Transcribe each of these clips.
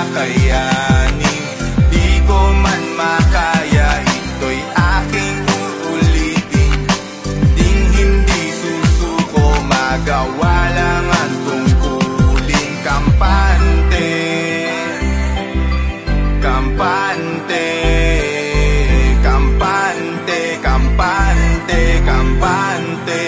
kakayanin. Di ko man makaya, ito'y aking uulitin. Ding hindi susuko, magawa lang ang tungkulin. Kampante, kampante, kampante, kampante, kampante.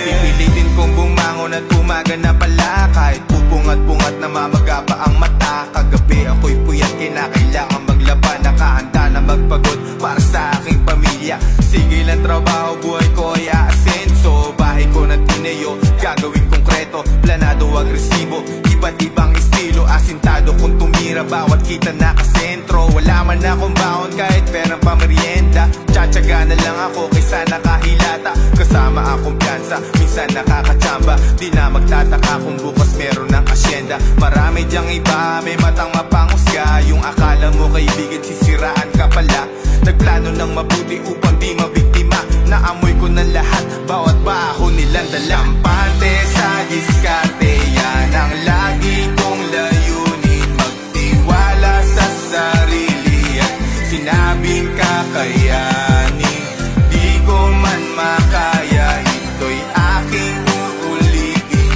Pipilitin kong bumangon at umaga na pala, kahit pungat-pungat na mamagapa ang mata. Kagabi ako'y puyat, kinakailangan maglaba, nakahanda na magpagod para sa aking pamilya. Sige lang trabaho, buhay ko ay aasenso. Bahay ko na tinayo, gagawin konkreto, planado, agresibo, iba't ibang estilo. Asintado kung tumira, bawat kita nakasentro. Wala man akong baon kahit perang pamerienda. Tsatsaga na lang ako kaysa nakahilata. Kasama akong piyansa, minsan nakakachamba. Di na magtataka kung bukas meron ng asyenda. Marami diyang iba, may matang mapangusga. Yung akala mo kaibigan, sisiraan ka pala. Nagplano ng mabuti upang di mabiktima. Naamoy ko na lahat, bawat baho nilang dala. Kampante sa diskarte, yan ang lagi kong layunin. Magtiwala sa sarili at sinabing kakayanin. Di ko man makaya, ito'y aking uulitin.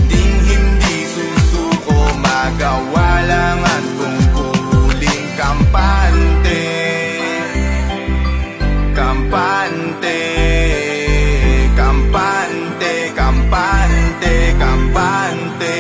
Ding hindi susuko, magawa lang ang tungkulin. Kampante, kampante, kampante, kampante, kampante.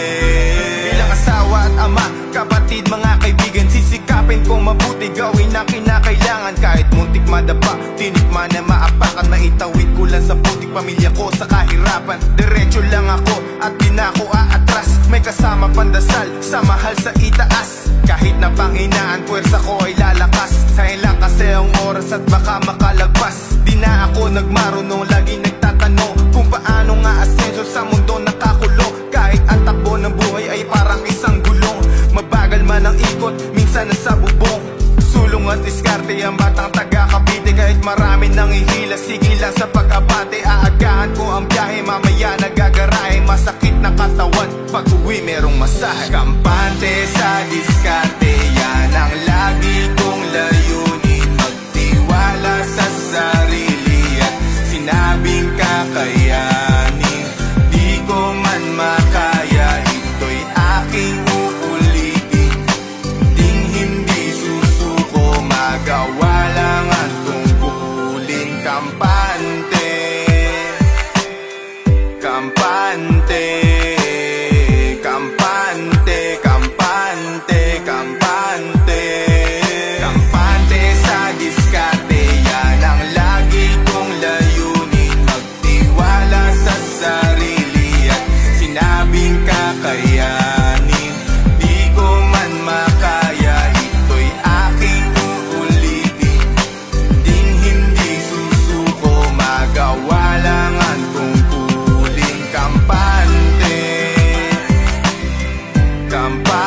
Bilang asawa at ama, kapatid, mga kaibigan, sisikapin kong mabuti, gawin ang kinakailangan. Kahit muntik madapa, tinikman na maapakan, maitawid ko lang sa putik pamilya ko sa kahirapan. Diretso lang ako at di na ako aatras. May kasama pandasal sa mahal sa itaas. Kahit na panghinaan, puwersa ko ay lalakas. Sayang lang kasi ang oras at baka makalagpas. Di na ako nagmarunong, lagi nagtatanong kung paano nga asenso sa mundo nakakulong. Kahit ang takbo ng buhay ay parang isang gulong. Mabagal man ang ikot, minsan nasa bubong. Sulong at diskarte ang batang taga Cavite. Kahit marami nang ihila, sige lang sa pag-abate. Aagahan ko ang biyahe, mamaya nagagarahe. Masakit na katawan, pag uwi merong masahe. Kampante sa diskarte, yan ang lagi kong layunin. Magtiwala sa sarili at sinabing kakayanin. Di ko man makaya, ito'y aking uulitin. Ding hindi susuko, magawa lang ang tungkulin. Kampante, kampante, kampante, kampante, kampante. Kampante sa diskarte, yan ang lagi kong layunin. Magtiwala sa sarili at sinabing kakayanin. Di ko man makaya, ito'y aking uulitin. Ding hindi susuko, magawa lang ang tungkulin. Kampante, kampante.